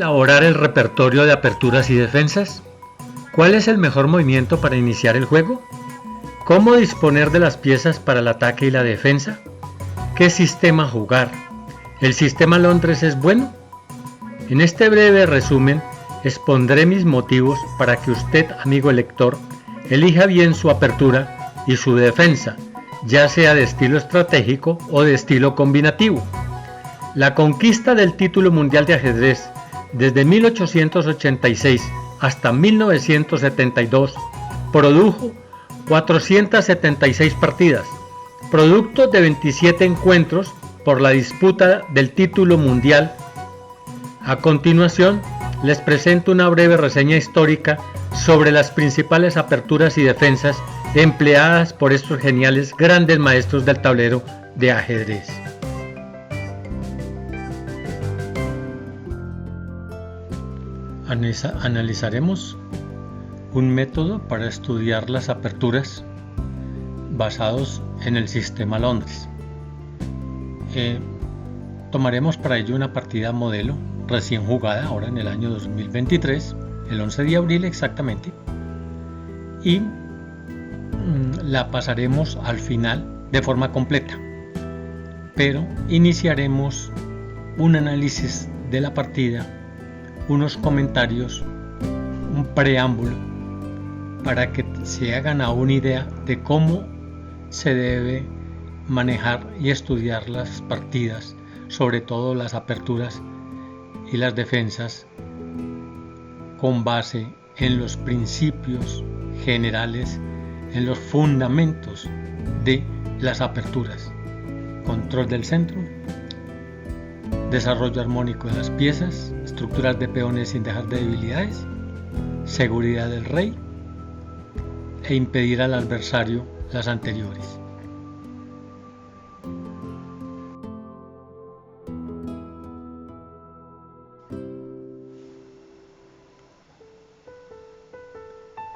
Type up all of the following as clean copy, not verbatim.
elaborar el repertorio de aperturas y defensas? ¿Cuál es el mejor movimiento para iniciar el juego? ¿Cómo disponer de las piezas para el ataque y la defensa? ¿Qué sistema jugar? ¿El sistema Londres es bueno? En este breve resumen, expondré mis motivos para que usted, amigo lector, elija bien su apertura y su defensa, ya sea de estilo estratégico o de estilo combinativo. La conquista del título mundial de ajedrez desde 1886 hasta 1972 produjo 476 partidas, producto de 27 encuentros por la disputa del título mundial. A continuación, les presento una breve reseña histórica sobre las principales aperturas y defensas empleadas por estos geniales grandes maestros del tablero de ajedrez. Analizaremos un método para estudiar las aperturas basados en el sistema Londres. Tomaremos para ello una partida modelo recién jugada ahora en el año 2023, el 11 de abril exactamente, y la pasaremos al final de forma completa, pero iniciaremos un análisis de la partida, unos comentarios, un preámbulo para que se hagan a una idea de cómo se debe manejar y estudiar las partidas, sobre todo las aperturas y las defensas, con base en los principios generales, en los fundamentos de las aperturas: control del centro, desarrollo armónico de las piezas, estructuras de peones sin dejar de debilidades, seguridad del rey e impedir al adversario las anteriores.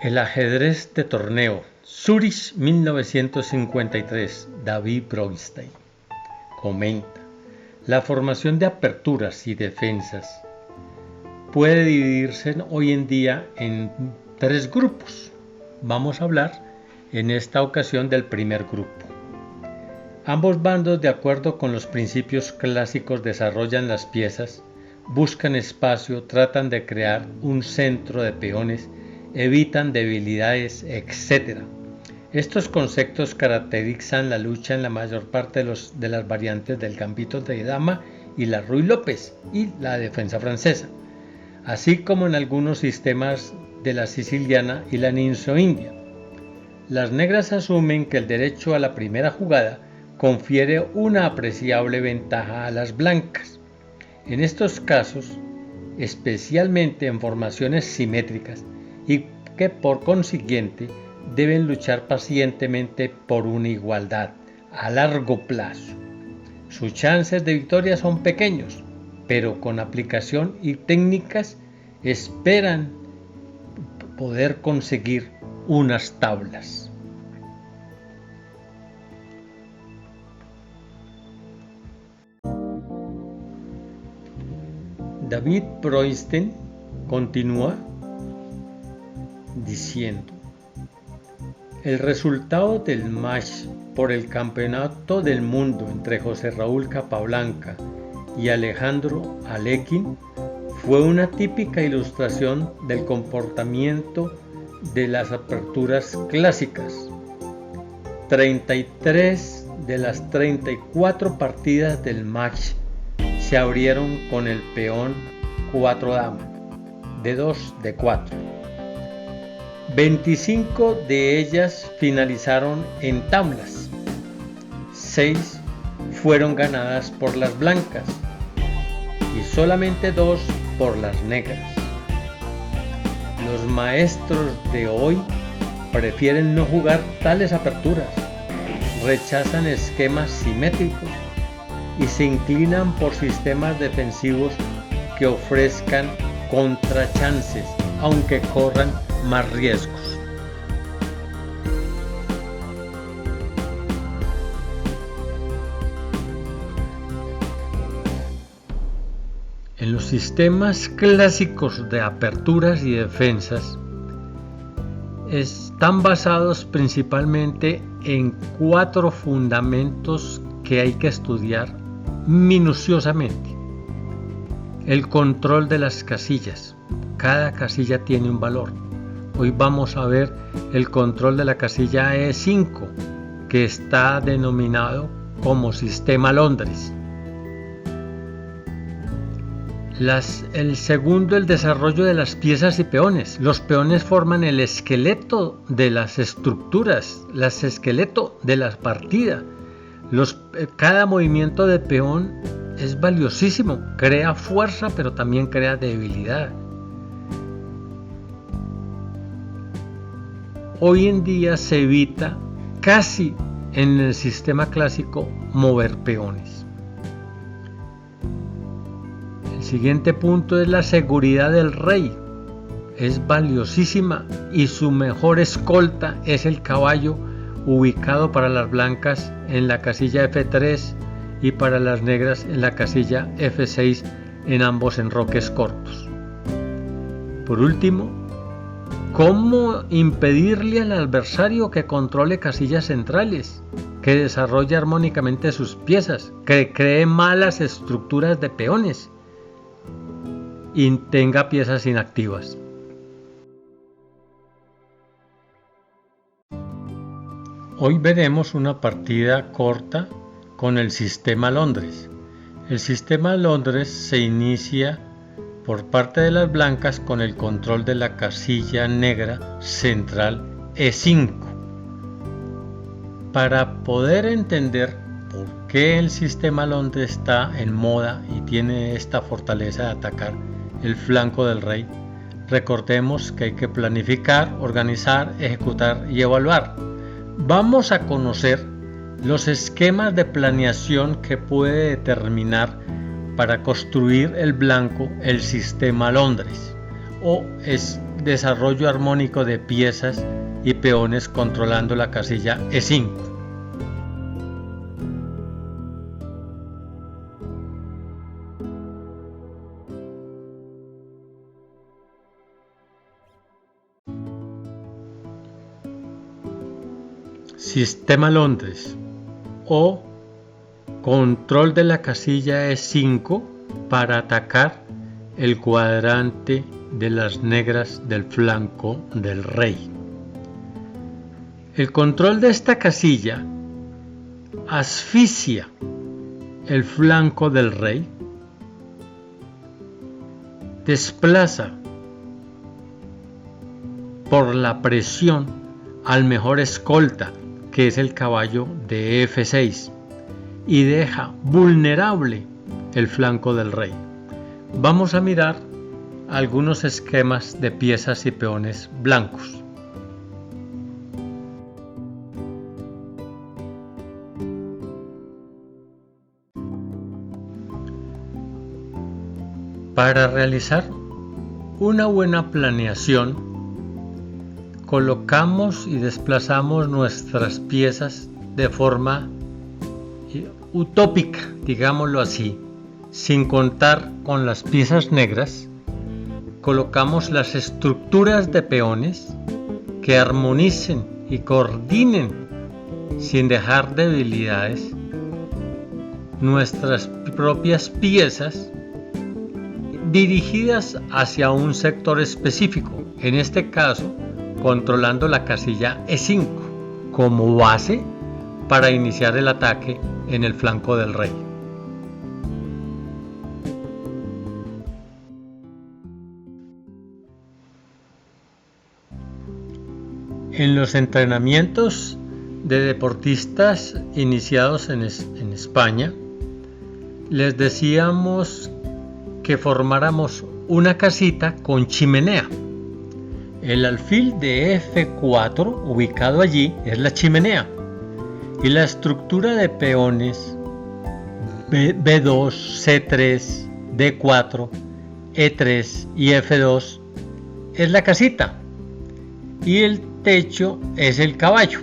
El ajedrez de torneo, Zurich 1953, David Bronstein comenta: la formación de aperturas y defensas puede dividirse hoy en día en tres grupos. Vamos a hablar en esta ocasión del primer grupo. Ambos bandos, de acuerdo con los principios clásicos, desarrollan las piezas, buscan espacio, tratan de crear un centro de peones, evitan debilidades, etc. Estos conceptos caracterizan la lucha en la mayor parte de las variantes del gambito de dama y la Ruy López y la defensa francesa, así como en algunos sistemas de la siciliana y la ninso-india. Las negras asumen que el derecho a la primera jugada confiere una apreciable ventaja a las blancas. En estos casos, especialmente en formaciones simétricas, y que por consiguiente deben luchar pacientemente por una igualdad a largo plazo. Sus chances de victoria son pequeños, pero con aplicación y técnicas esperan poder conseguir unas tablas. David Bronstein continúa diciendo: el resultado del match por el campeonato del mundo entre José Raúl Capablanca y Alejandro Alekhine fue una típica ilustración del comportamiento de las aperturas clásicas. 33 de las 34 partidas del match se abrieron con el peón 4 dama, de 2 de 4. 25 de ellas finalizaron en tablas, 6 fueron ganadas por las blancas y solamente 2 por las negras. Los maestros de hoy prefieren no jugar tales aperturas, rechazan esquemas simétricos y se inclinan por sistemas defensivos que ofrezcan contrachances, aunque corran más riesgos. En los los sistemas clásicos de aperturas y defensas están basados principalmente en 4 fundamentos que hay que estudiar minuciosamente. El control de las casillas. Cada casilla tiene un valor. Hoy vamos a ver el control de la casilla E5, que está denominado como Sistema Londres. El segundo, el desarrollo de las piezas y peones. Los peones forman el esqueleto de las estructuras, el esqueleto de la partida. Cada movimiento de peón es valiosísimo, crea fuerza pero también crea debilidad. Hoy en día se evita casi en el sistema clásico mover peones. El siguiente punto es la seguridad del rey. Es valiosísima y su mejor escolta es el caballo, ubicado para las blancas en la casilla F3 y para las negras en la casilla F6, en ambos enroques cortos. Por último, ¿cómo impedirle al adversario que controle casillas centrales, que desarrolle armónicamente sus piezas, que cree malas estructuras de peones y tenga piezas inactivas? Hoy veremos una partida corta con el sistema Londres. El sistema Londres se inicia por parte de las blancas con el control de la casilla negra central E5. Para poder entender por qué el sistema Londres está en moda y tiene esta fortaleza de atacar el flanco del rey, recordemos que hay que planificar, organizar, ejecutar y evaluar. Vamos a conocer los esquemas de planeación que puede determinar para construir el blanco el sistema Londres, o es desarrollo armónico de piezas y peones controlando la casilla E5. Sistema Londres o control de la casilla E5 para atacar el cuadrante de las negras del flanco del rey. El control de esta casilla asfixia el flanco del rey, desplaza por la presión al mejor escolta, que es el caballo de F6, y deja vulnerable el flanco del rey. Vamos a mirar algunos esquemas de piezas y peones blancos. Para realizar una buena planeación, colocamos y desplazamos nuestras piezas de forma utópica, digámoslo así, sin contar con las piezas negras. Colocamos las estructuras de peones que armonicen y coordinen sin dejar debilidades nuestras propias piezas dirigidas hacia un sector específico, en este caso controlando la casilla E5 como base para iniciar el ataque en el flanco del rey. En los entrenamientos de deportistas iniciados en España, les decíamos que formáramos una casita con chimenea. El alfil de F4 ubicado allí es la chimenea y la estructura de peones B2, C3, D4, E3 y F2 es la casita y el techo es el caballo.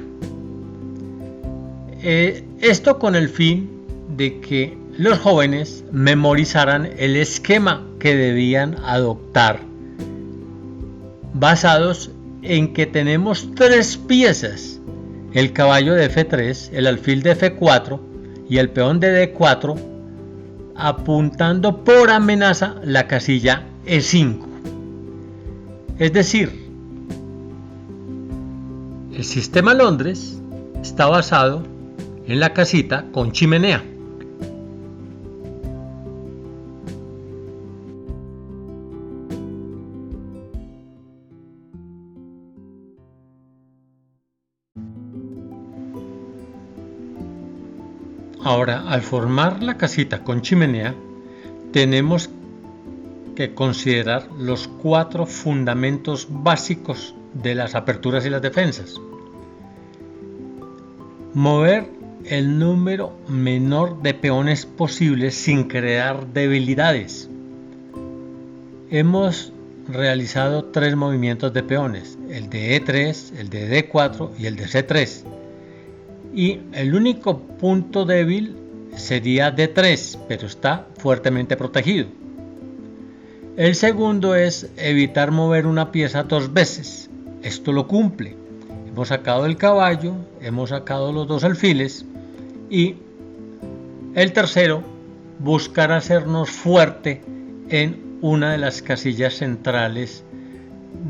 Esto con el fin de que los jóvenes memorizaran el esquema que debían adoptar, basados en que tenemos 3 piezas: el caballo de F3, el alfil de F4 y el peón de D4, apuntando por amenaza la casilla E5. Es decir, el sistema Londres está basado en la casita con chimenea. Ahora, al formar la casita con chimenea, tenemos que considerar los 4 fundamentos básicos de las aperturas y las defensas. Mover el número menor de peones posible sin crear debilidades. Hemos realizado 3 movimientos de peones: el de E3, el de D4 y el de C3. Y el único punto débil sería D3, pero está fuertemente protegido. El segundo es evitar mover una pieza 2 veces. Esto lo cumple. Hemos sacado el caballo, hemos sacado los 2 alfiles, y el tercero, buscar hacernos fuerte en una de las casillas centrales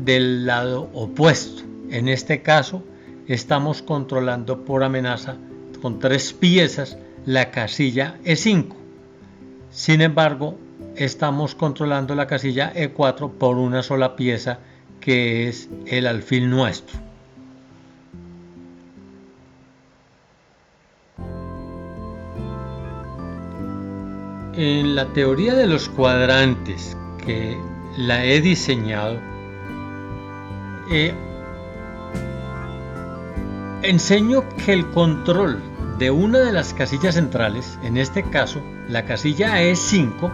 del lado opuesto. En este caso, estamos controlando por amenaza con 3 piezas la casilla E5. Sin embargo, estamos controlando la casilla E4 por una sola pieza, que es el alfil nuestro. En la teoría de los cuadrantes, que la he diseñado, enseño que el control de una de las casillas centrales, en este caso la casilla E5,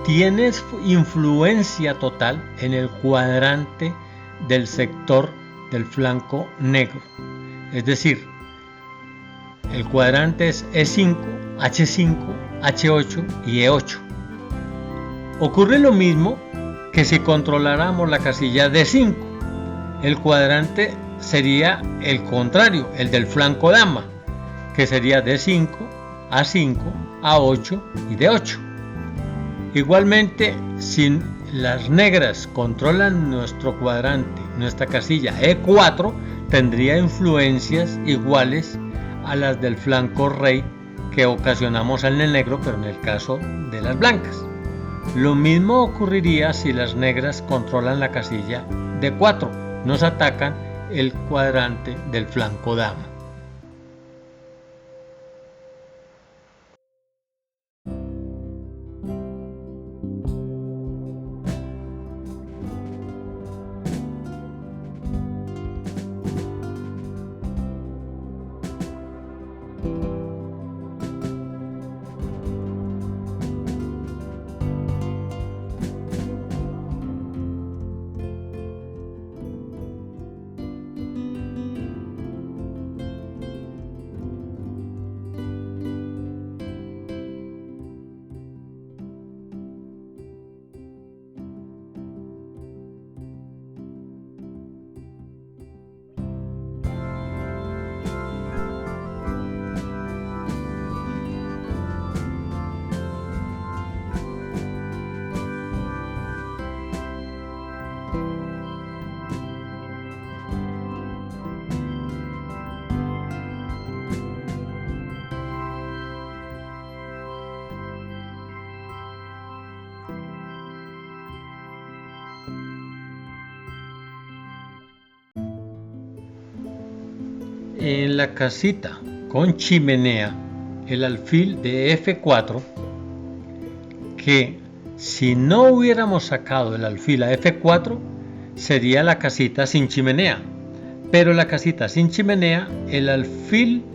tiene influencia total en el cuadrante del sector del flanco negro. Es decir, el cuadrante es E5, H5, H8 y E8. Ocurre lo mismo que si controláramos la casilla D5. El cuadrante sería el contrario, el del flanco dama, que sería D5, A5, A8 y D8. Igualmente, si las negras controlan nuestro cuadrante, nuestra casilla E4 tendría influencias iguales a las del flanco rey que ocasionamos en el negro, pero en el caso de las blancas. Lo mismo ocurriría si las negras controlan la casilla D4, nos atacan el cuadrante del flanco dama. En la casita con chimenea, el alfil de F4, que si no hubiéramos sacado el alfil a F4, sería la casita sin chimenea. Pero la casita sin chimenea, el alfil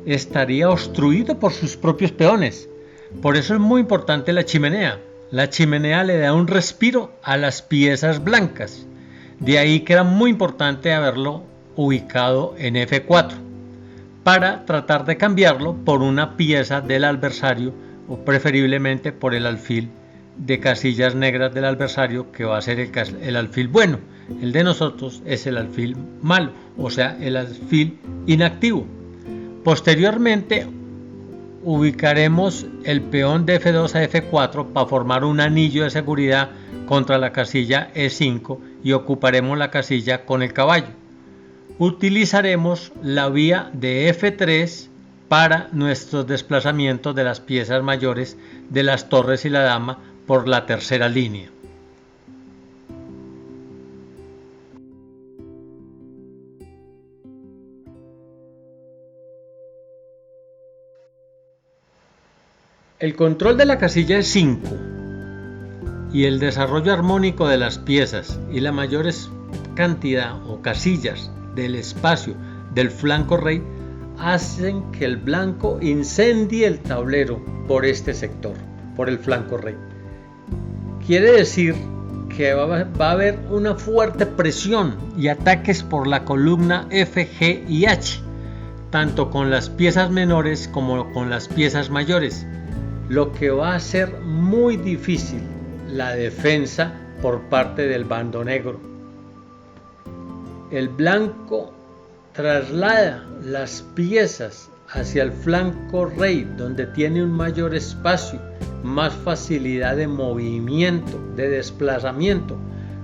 estaría obstruido por sus propios peones. Por eso es muy importante la chimenea. La chimenea le da un respiro a las piezas blancas. De ahí que era muy importante haberlo ubicado en F4 para tratar de cambiarlo por una pieza del adversario, o preferiblemente por el alfil de casillas negras del adversario, que va a ser el alfil bueno. El de nosotros es el alfil malo, o sea, el alfil inactivo. Posteriormente ubicaremos el peón de F2 a F4 para formar un anillo de seguridad contra la casilla E5 y ocuparemos la casilla con el caballo. Utilizaremos la vía de F3 para nuestros desplazamientos de las piezas mayores de las torres y la dama por la tercera línea. El control de la casilla es 5 y el desarrollo armónico de las piezas y la mayor cantidad o casillas del espacio del flanco rey hacen que el blanco incendie el tablero por este sector, por el flanco rey. Quiere decir que va a haber una fuerte presión y ataques por la columna F, G y H, tanto con las piezas menores como con las piezas mayores, lo que va a hacer muy difícil la defensa por parte del bando negro. El blanco traslada las piezas hacia el flanco rey, donde tiene un mayor espacio, más facilidad de movimiento, de desplazamiento,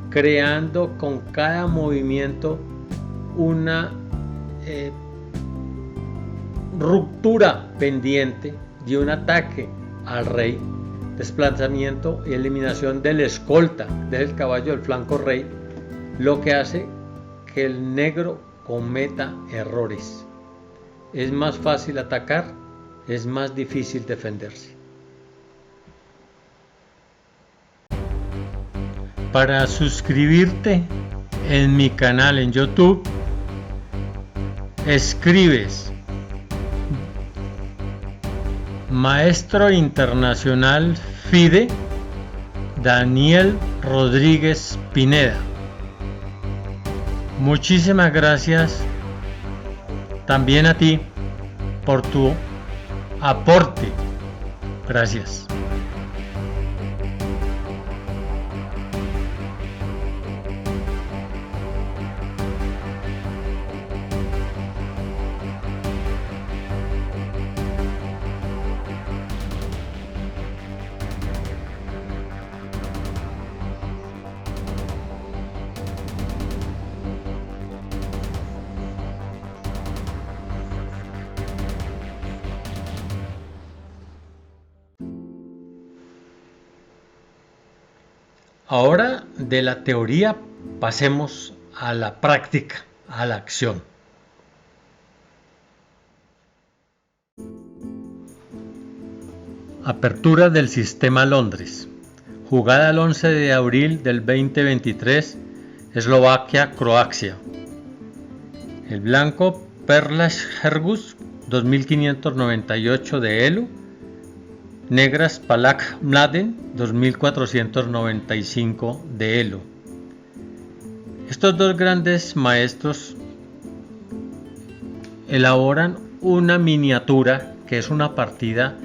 creando con cada movimiento una ruptura pendiente de un ataque al rey, desplazamiento y eliminación del escolta del caballo del flanco rey, lo que hace que el negro cometa errores. Es más fácil atacar, es más difícil defenderse. Para suscribirte en mi canal en YouTube, escribes Maestro Internacional FIDE Daniel Rodríguez Pineda. Muchísimas gracias también a ti por tu aporte. Gracias. Ahora de la teoría pasemos a la práctica, a la acción. Apertura del sistema Londres. Jugada el 11 de abril del 2023, Eslovaquia-Croacia. El blanco Perlas Hergus 2598 de Elo. Negras Palak Mladen 2495 de Elo. Estos dos grandes maestros elaboran una miniatura que es una partida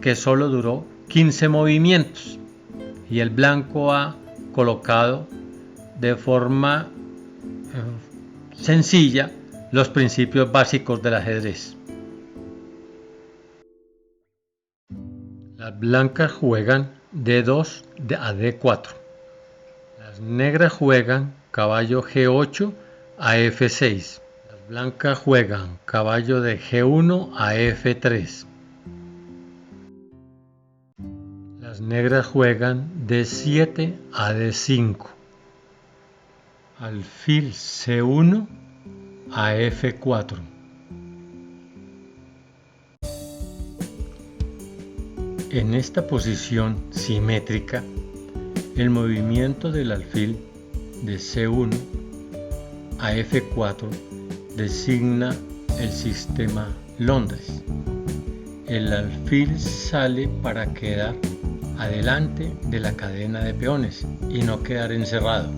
que solo duró 15 movimientos y el blanco ha colocado de forma sencilla los principios básicos del ajedrez. Las blancas juegan D2 a D4. Las negras juegan caballo G8 a F6. Las blancas juegan caballo de G1 a F3. Las negras juegan D7 a D5. Alfil C1 a F4. En esta posición simétrica, el movimiento del alfil de C1 a F4 designa el sistema Londres. El alfil sale para quedar adelante de la cadena de peones y no quedar encerrado.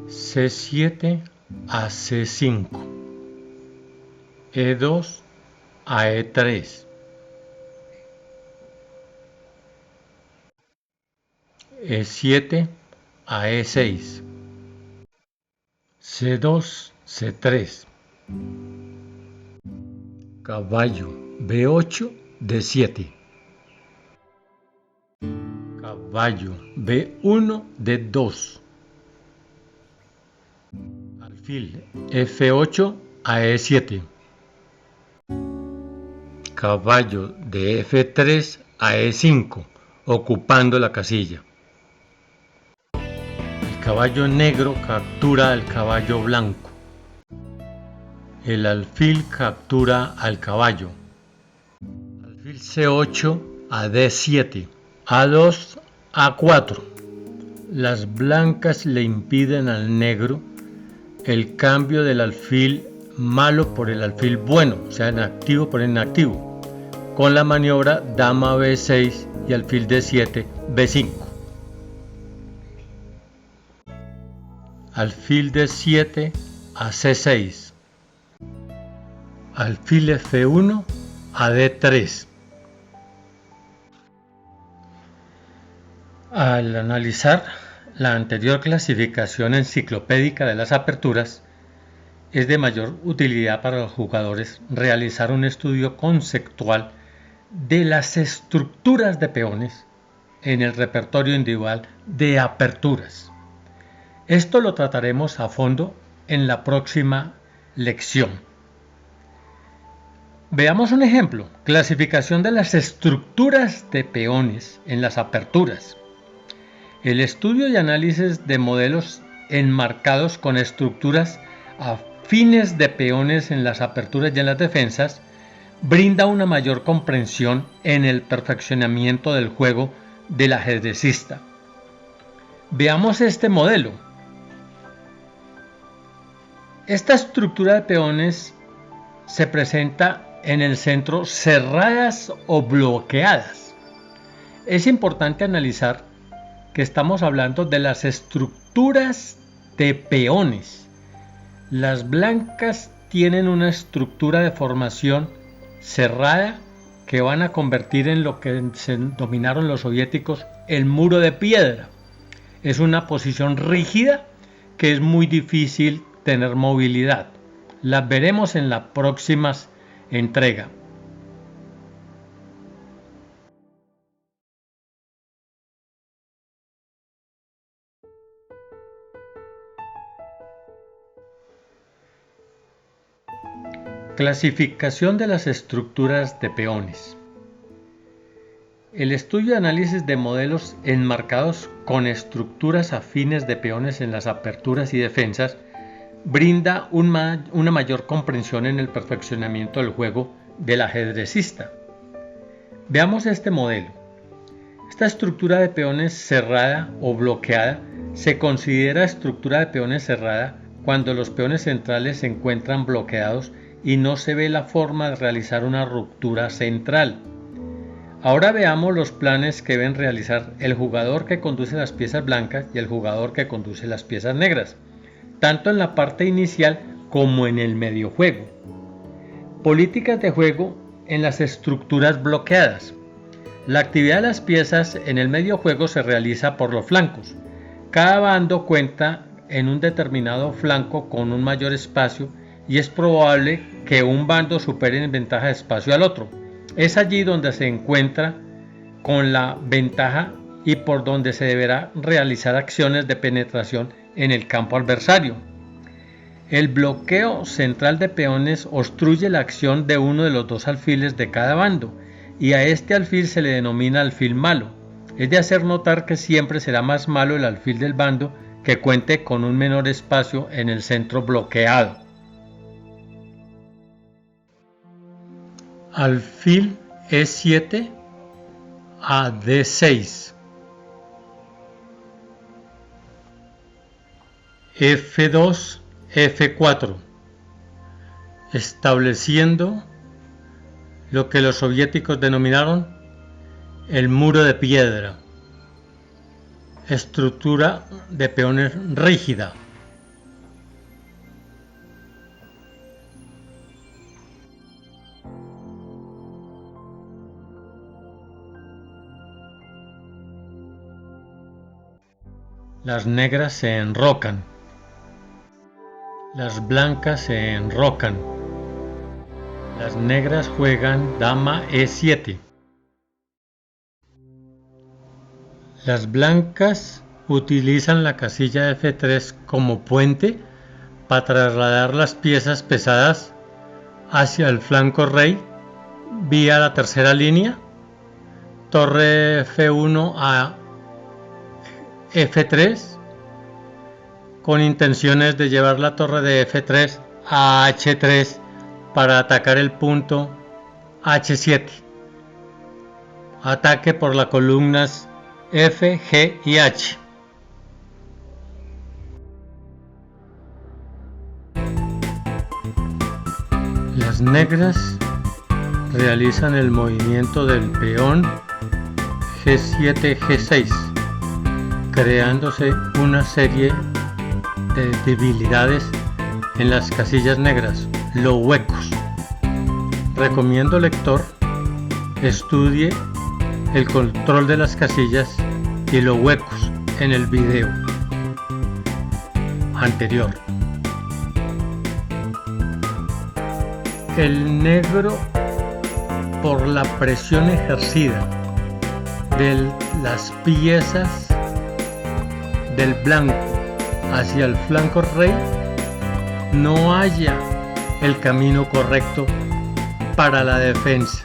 C7 a C5. E2 a E3. E7 a E6, C2, C3, caballo B8, D7, caballo B1, D2, alfil F8 a E7, caballo de F3 a E5, ocupando la casilla. El caballo negro captura al caballo blanco. El alfil captura al caballo. Alfil C8 a D7, A2 A4. Las blancas le impiden al negro el cambio del alfil malo por el alfil bueno, o sea, en activo por inactivo, con la maniobra dama B6 y alfil D7 B5. Alfil D7 a C6, alfil F1 a D3. Al analizar la anterior clasificación enciclopédica de las aperturas, es de mayor utilidad para los jugadores realizar un estudio conceptual de las estructuras de peones en el repertorio individual de aperturas. Esto lo trataremos a fondo en la próxima lección. Veamos un ejemplo: clasificación de las estructuras de peones en las aperturas. El estudio y análisis de modelos enmarcados con estructuras afines de peones en las aperturas y en las defensas brinda una mayor comprensión en el perfeccionamiento del juego del ajedrecista. Veamos este modelo. Esta estructura de peones se presenta en el centro cerradas o bloqueadas. Es importante analizar que estamos hablando de las estructuras de peones. Las blancas tienen una estructura de formación cerrada que van a convertir en lo que se dominaron los soviéticos el muro de piedra. Es una posición rígida que es muy difícil tener movilidad. Las veremos en la próxima entrega. Clasificación de las estructuras de peones. El estudio y análisis de modelos enmarcados con estructuras afines de peones en las aperturas y defensas brinda una mayor comprensión en el perfeccionamiento del juego del ajedrecista. Veamos este modelo. Esta estructura de peones cerrada o bloqueada se considera estructura de peones cerrada cuando los peones centrales se encuentran bloqueados y no se ve la forma de realizar una ruptura central. Ahora veamos los planes que deben realizar el jugador que conduce las piezas blancas y el jugador que conduce las piezas negras, tanto en la parte inicial como en el medio juego. Políticas de juego en las estructuras bloqueadas. La actividad de las piezas en el medio juego se realiza por los flancos. Cada bando cuenta en un determinado flanco con un mayor espacio y es probable que un bando supere en ventaja de espacio al otro. Es allí donde se encuentra con la ventaja y por donde se deberá realizar acciones de penetración en el campo adversario. El bloqueo central de peones obstruye la acción de uno de los dos alfiles de cada bando y a este alfil se le denomina alfil malo. Es de hacer notar que siempre será más malo el alfil del bando que cuente con un menor espacio en el centro bloqueado. Alfil E7 a D6, F2, F4, estableciendo lo que los soviéticos denominaron el muro de piedra, estructura de peones rígida. Las negras se enrocan. Las blancas se enrocan. Las negras juegan dama E7. Las blancas utilizan la casilla F3 como puente para trasladar las piezas pesadas hacia el flanco rey vía la tercera línea, torre F1 a F3, con intenciones de llevar la torre de F3 a H3 para atacar el punto H7. Ataque por las columnas F, G y H. Las negras realizan el movimiento del peón G7, G6, creándose una serie de debilidades en las casillas negras, los huecos. Recomiendo lector estudie el control de las casillas y los huecos en el video anterior. El negro, por la presión ejercida de las piezas del blanco hacia el flanco rey, no halla el camino correcto para la defensa.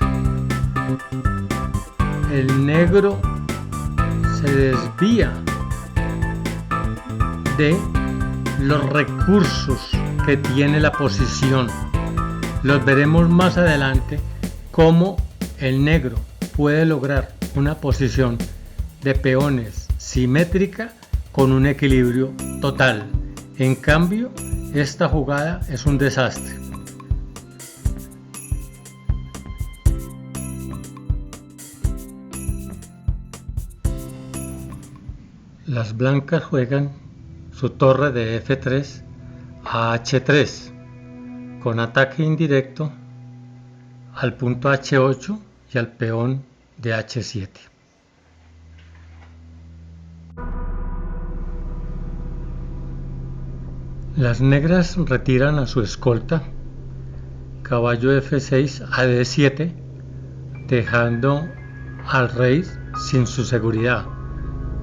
El negro se desvía de los recursos que tiene la posición. Los veremos más adelante cómo el negro puede lograr una posición de peones simétrica con un equilibrio total. En cambio, esta jugada es un desastre. Las blancas juegan su torre de F3 a H3 con ataque indirecto al punto H8 y al peón de H7. Las negras retiran a su escolta, caballo F6 a D7, dejando al rey sin su seguridad,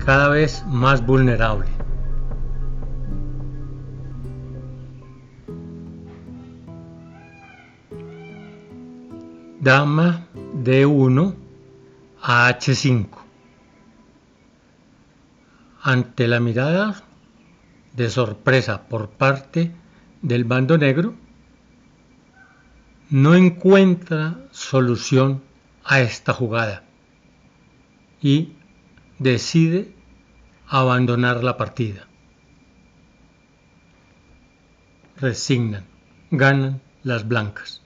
cada vez más vulnerable. Dama D1 a H5. Ante la mirada de sorpresa por parte del bando negro, no encuentra solución a esta jugada y decide abandonar la partida. Resignan, ganan las blancas.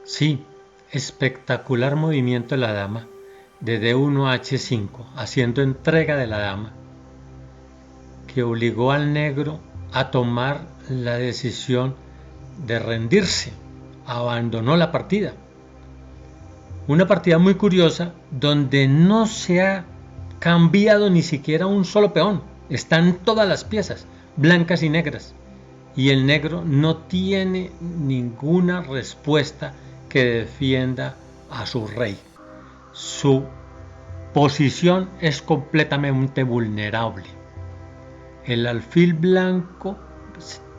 Sí, espectacular movimiento de la dama de D1 a H5, haciendo entrega de la dama, que obligó al negro a tomar la decisión de rendirse. Abandonó la partida. Una partida muy curiosa donde no se ha cambiado ni siquiera un solo peón. Están todas las piezas, blancas y negras. Y el negro no tiene ninguna respuesta que defienda a su rey. Su posición es completamente vulnerable. El alfil blanco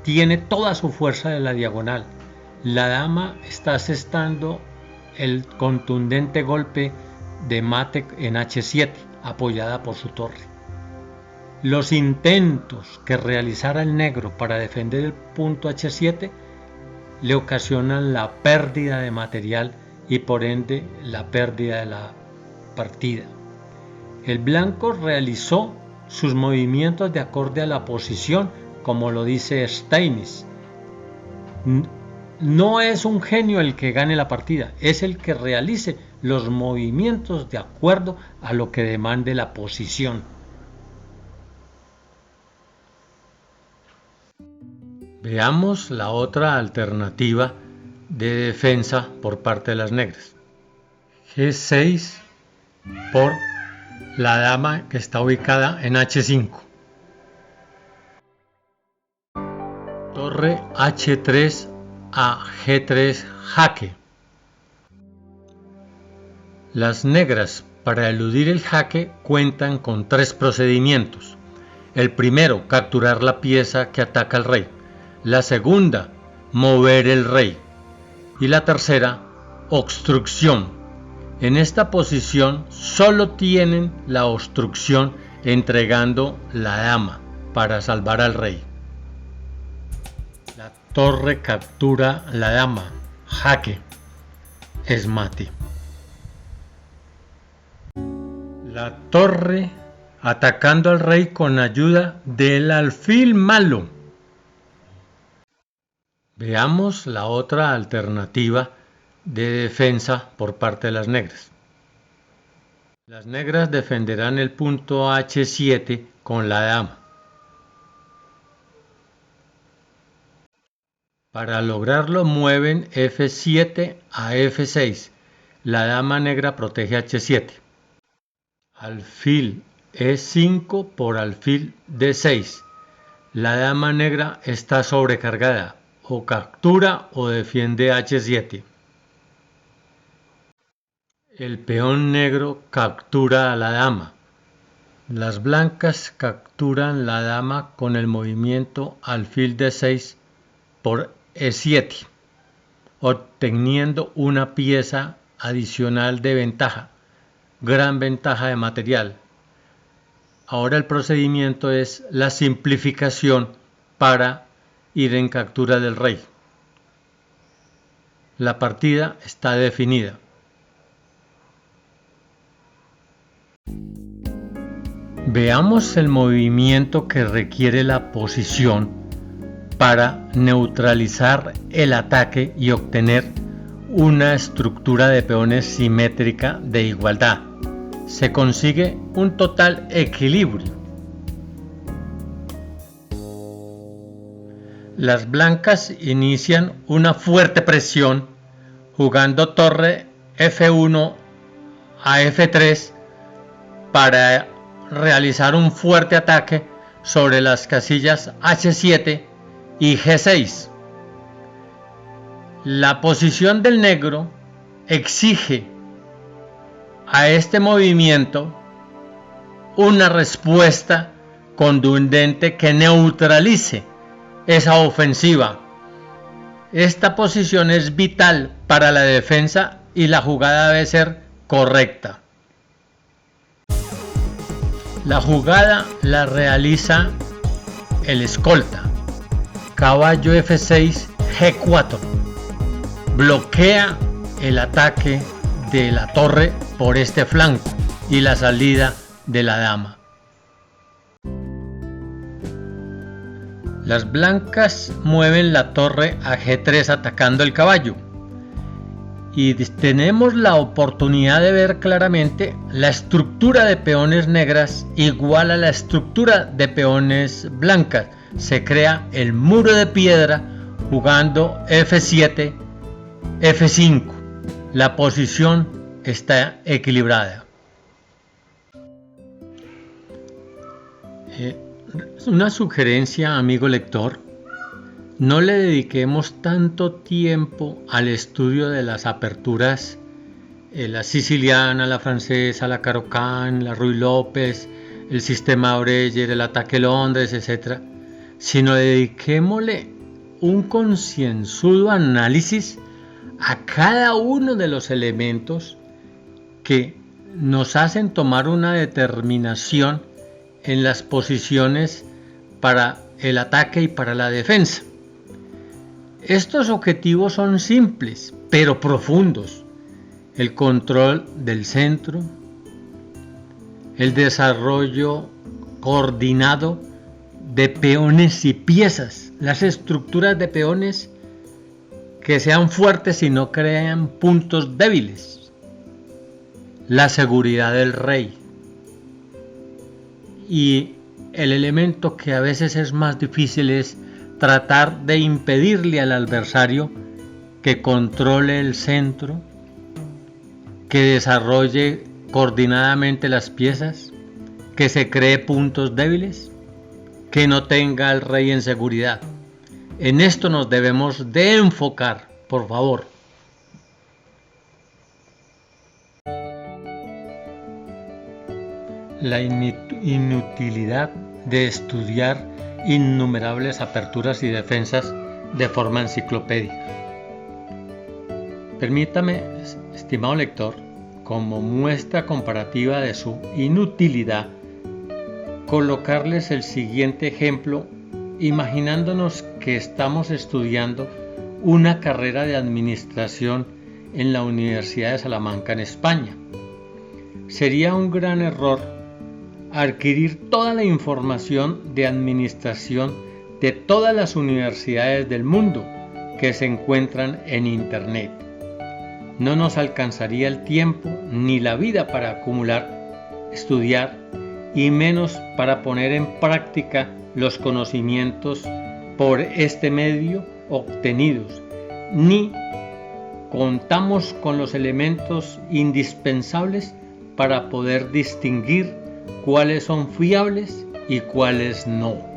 tiene toda su fuerza de la diagonal. La dama está asestando el contundente golpe de mate en H7, apoyada por su torre. Los intentos que realizara el negro para defender el punto H7 le ocasionan la pérdida de material y por ende la pérdida de la partida. El blanco realizó sus movimientos de acorde a la posición, como lo dice Steinitz. No es un genio el que gane la partida, es el que realice los movimientos de acuerdo a lo que demande la posición. Veamos la otra alternativa de defensa por parte de las negras. G6 por la dama que está ubicada en H5. Torre H3 a G3 jaque. Las negras, para eludir el jaque, cuentan con 3 procedimientos. El primero, capturar la pieza que ataca al rey. La segunda, mover el rey. Y la tercera, obstrucción. En esta posición solo tienen la obstrucción entregando la dama para salvar al rey. La torre captura la dama, jaque, es mate. La torre atacando al rey con ayuda del alfil malo. Veamos la otra alternativa de defensa por parte de las negras. Las negras defenderán el punto H7 con la dama. Para lograrlo mueven F7 a F6. La dama negra protege H7. Alfil E5 por alfil D6. La dama negra está sobrecargada, o captura o defiende H7. El peón negro captura a la dama. Las blancas capturan la dama con el movimiento alfil D6 por E7, obteniendo una pieza adicional de ventaja. Gran ventaja de material. Ahora el procedimiento es la simplificación para ir en captura del rey. La partida está definida. Veamos el movimiento que requiere la posición para neutralizar el ataque y obtener una estructura de peones simétrica de igualdad. Se consigue un total equilibrio. Las blancas inician una fuerte presión jugando torre F1 a F3 para realizar un fuerte ataque sobre las casillas H7 y G6. La posición del negro exige a este movimiento una respuesta contundente que neutralice esa ofensiva. Esta posición es vital para la defensa y la jugada debe ser correcta. La jugada la realiza el escolta. Caballo F6, G4. Bloquea el ataque de la torre por este flanco y la salida de la dama. Las blancas mueven la torre a G3 atacando el caballo. Y tenemos la oportunidad de ver claramente la estructura de peones negras igual a la estructura de peones blancas. Se crea el muro de piedra jugando F7, F5. La posición está equilibrada. Una sugerencia, amigo lector: no le dediquemos tanto tiempo al estudio de las aperturas, la siciliana, la francesa, la Caro-Kann, la Ruy López, el sistema Breyer, el ataque Londres, etc., sino dediquémosle un concienzudo análisis a cada uno de los elementos que nos hacen tomar una determinación en las posiciones para el ataque y para la defensa. Estos objetivos son simples, pero profundos. El control del centro, el desarrollo coordinado de peones y piezas, las estructuras de peones que sean fuertes y no crean puntos débiles, la seguridad del rey y el elemento que a veces es más difícil es tratar de impedirle al adversario que controle el centro, que desarrolle coordinadamente las piezas, que se cree puntos débiles, que no tenga al rey en seguridad. En esto nos debemos de enfocar, por favor. La inutilidad de estudiar innumerables aperturas y defensas de forma enciclopédica. Permítame, estimado lector, como muestra comparativa de su inutilidad, colocarles el siguiente ejemplo, imaginándonos que estamos estudiando una carrera de administración en la Universidad de Salamanca en España. Sería un gran error adquirir toda la información de administración de todas las universidades del mundo que se encuentran en Internet. No nos alcanzaría el tiempo ni la vida para acumular, estudiar y menos para poner en práctica los conocimientos por este medio obtenidos, ni contamos con los elementos indispensables para poder distinguir cuáles son fiables y cuáles no.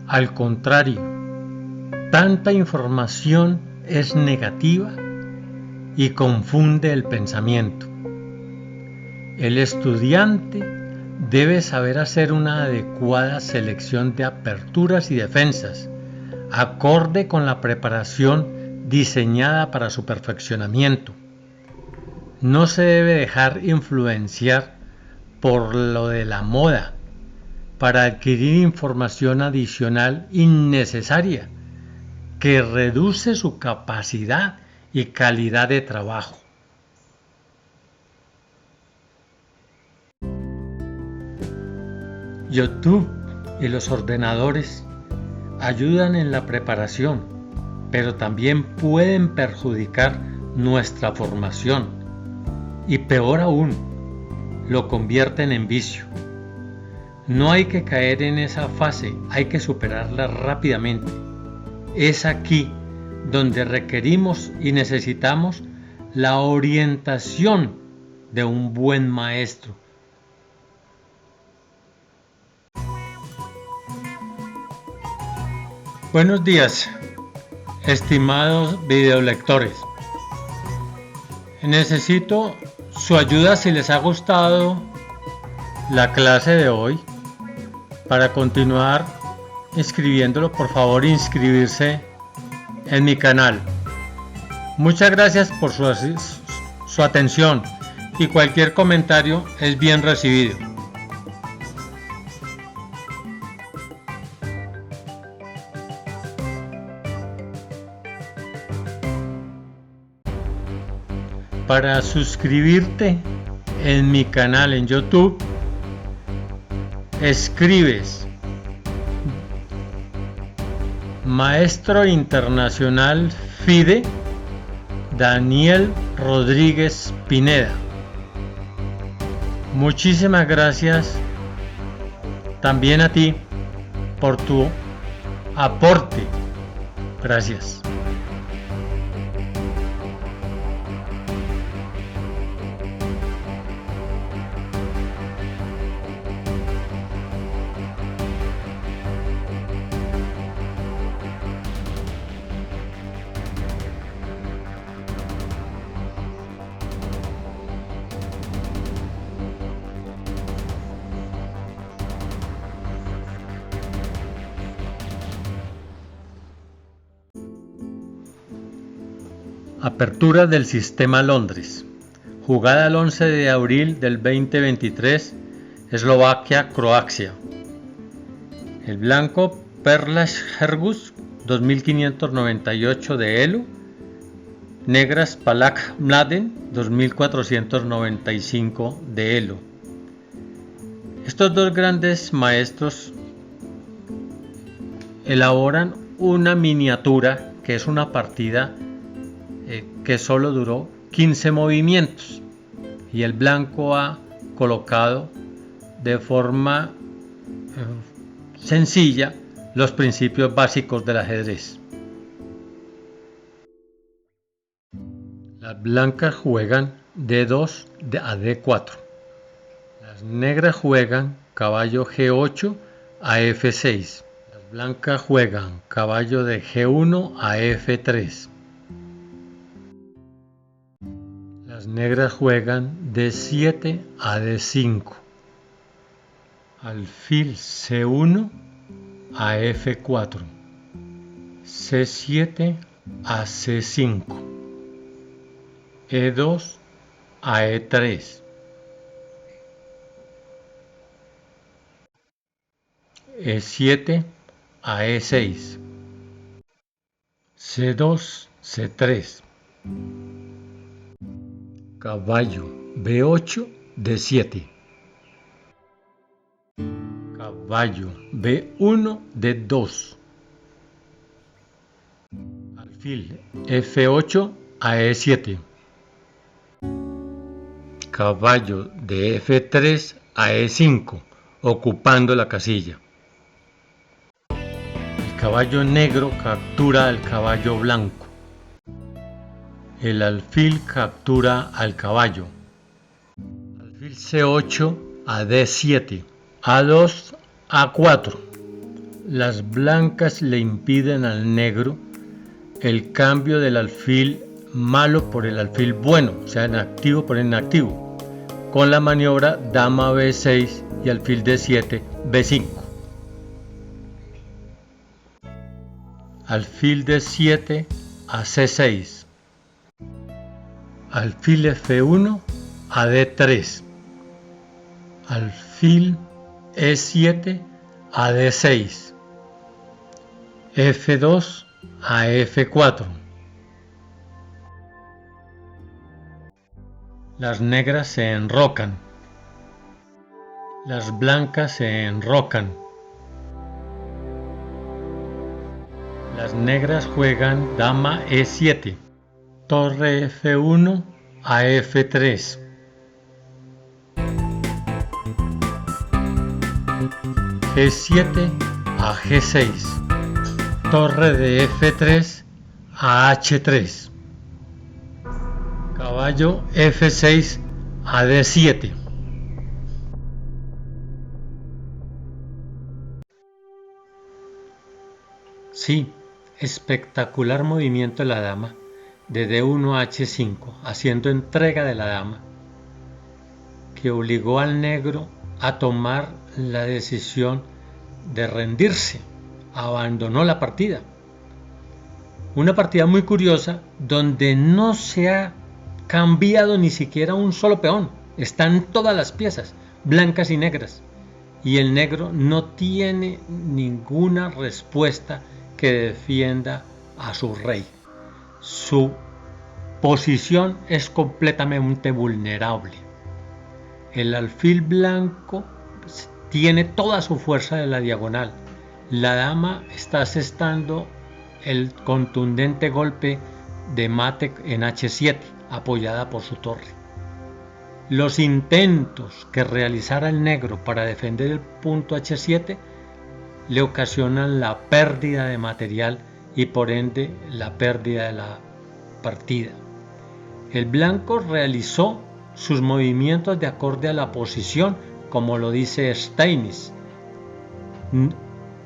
Al contrario, tanta información es negativa y confunde el pensamiento. El estudiante debe saber hacer una adecuada selección de aperturas y defensas, acorde con la preparación diseñada para su perfeccionamiento. No se debe dejar influenciar por lo de la moda para adquirir información adicional innecesaria que reduce su capacidad y calidad de trabajo. YouTube y los ordenadores ayudan en la preparación, pero también pueden perjudicar nuestra formación y peor aún, lo convierten en vicio. No hay que caer en esa fase, hay que superarla rápidamente. Es aquí donde requerimos y necesitamos la orientación de un buen maestro. Buenos días, estimados videolectores. Necesito su ayuda si les ha gustado la clase de hoy. Para continuar inscribiéndolo, por favor inscribirse en mi canal. Muchas gracias por su atención y cualquier comentario es bien recibido. Para suscribirte en mi canal en YouTube, escribes Maestro Internacional FIDE Daniel Rodríguez Pineda. Muchísimas gracias también a ti por tu aporte. Gracias. Apertura del Sistema Londres. Jugada el 11 de abril del 2023, Eslovaquia-Croacia. El blanco Perlas Hergus 2598 de Elo. Negras Palak Mladen 2495 de Elo. Estos dos grandes maestros elaboran una miniatura que es una partida que solo duró 15 movimientos y el blanco ha colocado de forma sencilla los principios básicos del ajedrez. Las blancas juegan D2 a D4. Las negras juegan caballo G8 a F6. Las blancas juegan caballo de G1 a F3. Las negras juegan D7 a D5. Alfil C1 a F4. C7 a C5. E2 a E3. E7 a E6. C2, C3. Caballo B8, D7. Caballo B1, D2. Alfil F8 a E7. Caballo de F3 a E5, ocupando la casilla. El caballo negro captura al caballo blanco. El alfil captura al caballo. Alfil C8 a D7. A2 A4. Las blancas le impiden al negro el cambio del alfil malo por el alfil bueno, o sea, inactivo por inactivo, con la maniobra dama B6 y alfil D7, B5. Alfil D7 a C6. Alfil F1 a D3. Alfil E7 a D6. F2 a F4. Las negras se enrocan. Las blancas se enrocan. Las negras juegan dama E7. Torre F1 a F3. G7 a G6. Torre de F3 a H3. Caballo F6 a D7. Sí, espectacular movimiento de la dama de D1 a H5, haciendo entrega de la dama, que obligó al negro a tomar la decisión de rendirse, abandonó la partida. Una partida muy curiosa donde no se ha cambiado ni siquiera un solo peón, están todas las piezas, blancas y negras, y el negro no tiene ninguna respuesta que defienda a su rey. Su posición es completamente vulnerable. El alfil blanco tiene toda su fuerza de la diagonal. La dama está asestando el contundente golpe de mate en H7, apoyada por su torre. Los intentos que realizara el negro para defender el punto H7 le ocasionan la pérdida de material y por ende la pérdida de la partida. El blanco realizó sus movimientos de acorde a la posición, como lo dice Steinitz.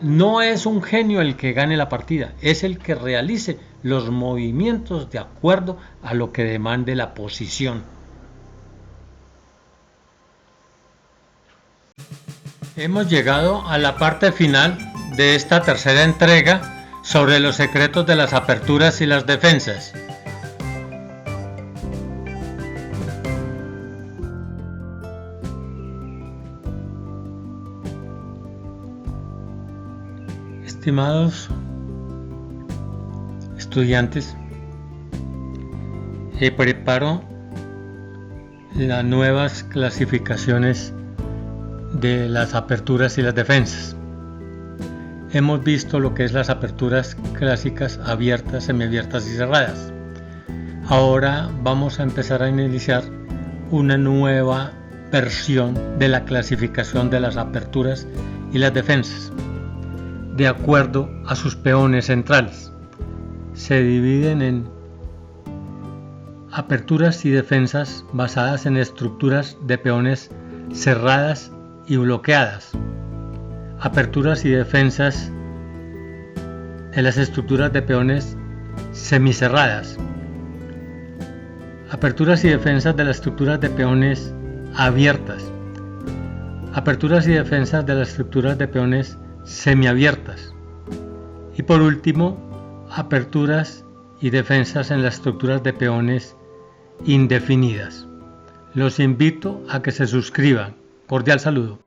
No es un genio el que gane la partida, es el que realice los movimientos de acuerdo a lo que demande la posición. Hemos llegado a la parte final de esta tercera entrega sobre los secretos de las aperturas y las defensas. Estimados estudiantes, preparo las nuevas clasificaciones de las aperturas y las defensas. Hemos visto lo que es las aperturas clásicas, abiertas, semiabiertas y cerradas. Ahora vamos a empezar a iniciar una nueva versión de la clasificación de las aperturas y las defensas, de acuerdo a sus peones centrales. Se dividen en aperturas y defensas basadas en estructuras de peones cerradas y bloqueadas, aperturas y defensas en las estructuras de peones semicerradas, aperturas y defensas de las estructuras de peones abiertas, aperturas y defensas de las estructuras de peones semiabiertas y por último aperturas y defensas en las estructuras de peones indefinidas. Los invito a que se suscriban. Cordial saludo.